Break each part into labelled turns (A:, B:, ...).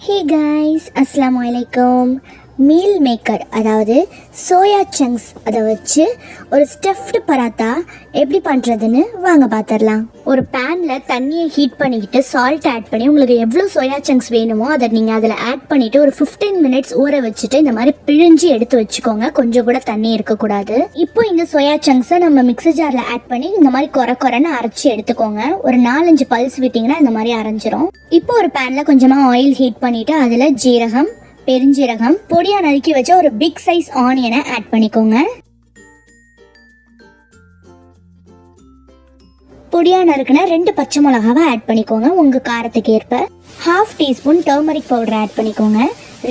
A: Hey guys, Assalamualaikum. Meal maker அதாவது soya chunks அதை வச்சு ஒரு ஸ்டஃப்டு பராத்தா எப்படி பண்ணுறதுன்னு வாங்க பார்த்துடலாம். ஒரு பேனில் தண்ணியை ஹீட் பண்ணிக்கிட்டு சால்ட் ஆட் பண்ணி உங்களுக்கு எவ்வளோ சோயா சங்க்ஸ் வேணுமோ அதை நீங்கள் அதில் ஆட் பண்ணிவிட்டு ஒரு 15 மினிட்ஸ் ஊற வச்சுட்டு இந்த மாதிரி பிழிஞ்சு எடுத்து வச்சுக்கோங்க. கொஞ்சம் கூட தண்ணி இருக்கக்கூடாது. இப்போ இந்த சோயா சங்க்ஸை நம்ம மிக்ஸி ஜாரில் ஆட் பண்ணி இந்த மாதிரி குறைன்னு அரைச்சி எடுத்துக்கோங்க. ஒரு 4-5 பல்ஸ் விட்டிங்கன்னா இந்த மாதிரி அரைஞ்சிரும். இப்போ ஒரு பேனில் கொஞ்சமாக ஆயில் ஹீட் பண்ணிவிட்டு அதில் ஜீரகம், பெருஞ்சீரகம், பொடியா நறுக்கி வச்ச ஒரு பிக் சைஸ் ஆனியனை ஆட் பண்ணிக்கோங்க. பொடியா நறுக்குன 2 பச்சை மிளகாவை ஆட் பண்ணிக்கோங்க உங்க காரத்துக்கு ஏற்ப. 1/2 டீஸ்பூன் டர்மரிக் பவுடர் ஆட் பண்ணிக்கோங்க.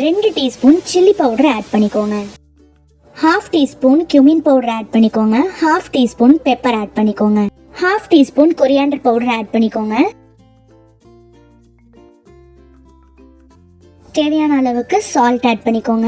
A: 2 டீஸ்பூன் சில்லி பவுடர் ஆட் பண்ணிக்கோங்க. 1/2 டீஸ்பூன் cumin பவுடர் ஆட் பண்ணிக்கோங்க. 1/2 டீஸ்பூன் பெப்பர் ஆட் பண்ணிக்கோங்க. 1/2 டீஸ்பூன் கொரியாண்டர் பவுடர் ஆட் பண்ணிக்கோங்க. தேவையான அளவுக்கு சால்ட் ஆட் பண்ணிக்கோங்க.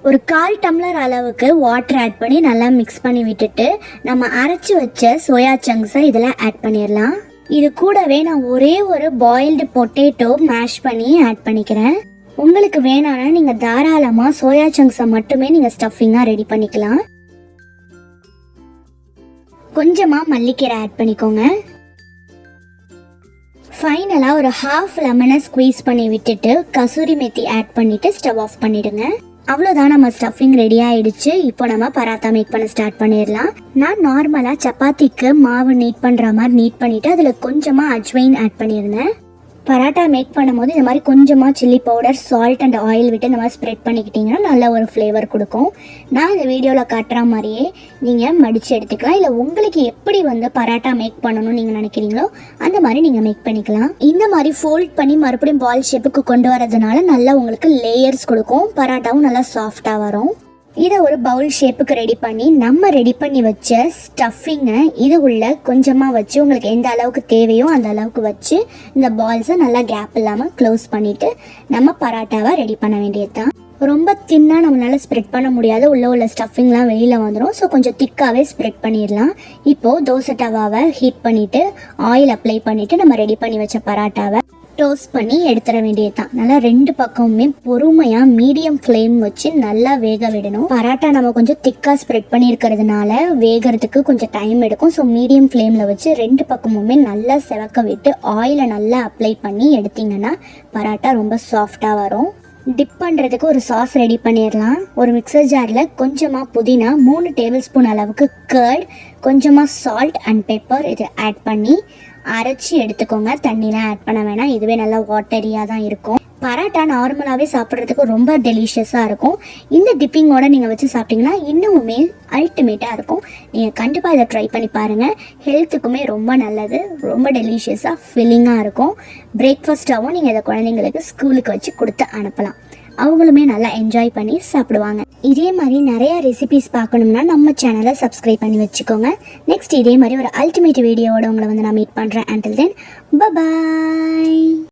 A: ஒரு 1/4 டம்ளர் அளவுக்கு வாட்டர் ஆட் பண்ணி நல்லா மிக்ஸ் பண்ணி விட்டுட்டு நம்ம அரைச்சி வச்ச சோயா சங்க்ஸை இதில் ஆட் பண்ணிடலாம். இது கூடவே நான் ஒரே ஒரு பாயில்டு பொட்டேட்டோ மேஷ் பண்ணி ஆட் பண்ணிக்கிறேன். உங்களுக்கு வேணான்னா நீங்கள் தாராளமாக சோயா சங்க்ஸை மட்டுமே நீங்கள் ஸ்டஃபிங்காக ரெடி பண்ணிக்கலாம். கொஞ்சமாக மல்லிக்கீரை ஆட் பண்ணிக்கோங்க. ஃபைனலாக ஒரு 1/2 லெமனை ஸ்குவீஸ் பண்ணி விட்டுட்டு கசூரி மெத்தி ஆட் பண்ணிவிட்டு ஸ்டவ் ஆஃப் பண்ணிவிடுங்க. அவ்வளோதான், நம்ம ஸ்டஃபிங் ரெடி ஆகிடுச்சு. இப்போ நம்ம பராத்தா மேக் பண்ண ஸ்டார்ட் பண்ணிடலாம். நான் நார்மலாக சப்பாத்திக்கு மாவு நீட் பண்ணுற மாதிரி நீட் பண்ணிவிட்டு அதில் கொஞ்சமாக அஜ்வைன் ஆட் பண்ணியிருந்தேன். பராட்டா மேக் பண்ணும்போது இந்த மாதிரி கொஞ்சமாக chilli powder, salt and oil விட்டு இந்த மாதிரி ஸ்ப்ரெட் பண்ணிக்கிட்டிங்கன்னா நல்ல ஒரு ஃப்ளேவர் கொடுக்கும். நான் இந்த வீடியோவில் காட்டுற மாதிரியே நீங்கள் மடித்து எடுத்துக்கலாம். இல்லை உங்களுக்கு எப்படி பராட்டா மேக் பண்ணணும்னு நீங்கள் நினைக்கிறீங்களோ அந்த மாதிரி நீங்கள் மேக் பண்ணிக்கலாம். இந்த மாதிரி ஃபோல்ட் பண்ணி மறுபடியும் பால் ஷேப்புக்கு கொண்டு வரதுனால நல்லா உங்களுக்கு லேயர்ஸ் கொடுக்கும். பராட்டாவும் நல்லா சாஃப்டாக வரும். இதை ஒரு பவுல் ஷேப்புக்கு ரெடி பண்ணி நம்ம ரெடி பண்ணி வச்ச ஸ்டஃபிங்கை இது உள்ள கொஞ்சமாக வச்சு உங்களுக்கு எந்த அளவுக்கு தேவையோ அந்த அளவுக்கு வச்சு இந்த பால்ஸை நல்லா கேப் இல்லாமல் க்ளோஸ் பண்ணிவிட்டு நம்ம பராட்டாவை ரெடி பண்ண வேண்டியது தான். ரொம்ப தின்னாக நம்மளால் ஸ்ப்ரெட் பண்ண முடியாது, உள்ள ஸ்டஃபிங்லாம் வெளியில் வந்துடும். ஸோ கொஞ்சம் திக்காகவே ஸ்ப்ரெட் பண்ணிடலாம். இப்போது தோசை டவாவை ஹீட் பண்ணிவிட்டு ஆயில் அப்ளை பண்ணிவிட்டு நம்ம ரெடி பண்ணி வச்ச பராட்டாவை டோஸ்ட் பண்ணி எடுத்துட வேண்டியது தான். நல்லா 2 பக்கமுமே பொறுமையாக மீடியம் ஃப்ளேம் வச்சு நல்லா வேக விடணும். பராட்டா நம்ம கொஞ்சம் திக்காக ஸ்ப்ரெட் பண்ணியிருக்கிறதுனால வேகிறதுக்கு கொஞ்சம் டைம் எடுக்கும். ஸோ மீடியம் ஃப்ளேமில் வச்சு 2 பக்கமுமே நல்லா செவக்க விட்டு ஆயிலை நல்லா அப்ளை பண்ணி எடுத்திங்கன்னா பராட்டா ரொம்ப சாஃப்டாக வரும். டிப் பண்ணுறதுக்கு ஒரு சாஸ் ரெடி பண்ணிடலாம். ஒரு மிக்சர் ஜாரில் கொஞ்சமாக புதினா, 3 டேபிள் ஸ்பூன் அளவுக்கு கர்ட், கொஞ்சமாக சால்ட் அண்ட் பெப்பர் இதை ஆட் பண்ணி அரைச்சி எடுத்துக்கோங்க. தண்ணிலாம் ஆட் பண்ண வேணாம், இதுவே நல்லா வாட்டரியாக தான் இருக்கும். பராட்டா நார்மலாகவே சாப்பிட்றதுக்கு ரொம்ப டெலிஷியஸாக இருக்கும். இந்த டிப்பிங்கோட நீங்கள் வச்சு சாப்பிட்டிங்கன்னா இன்னுமே அல்டிமேட்டாக இருக்கும். நீங்கள் கண்டிப்பாக இதை ட்ரை பண்ணி பாருங்கள். ஹெல்த்துக்குமே ரொம்ப நல்லது, ரொம்ப டெலிஷியஸாக ஃபில்லிங்காக இருக்கும். பிரேக்ஃபாஸ்ட்டாகவும் நீங்கள் இதை குழந்தைங்களுக்கு ஸ்கூலுக்கு வச்சு கொடுத்து அனுப்பலாம். அவங்களுமே நல்லா என்ஜாய் பண்ணி சாப்பிடுவாங்க. இதே மாதிரி நிறைய ரெசிபிஸ் பார்க்கணும்னா நம்ம சேனலை சப்ஸ்கிரைப் பண்ணி வச்சுக்கோங்க. நெக்ஸ்ட் இதே மாதிரி ஒரு அல்டிமேட் வீடியோவோட உங்களை நான் மீட் பண்ணுறேன். Until then, bye bye.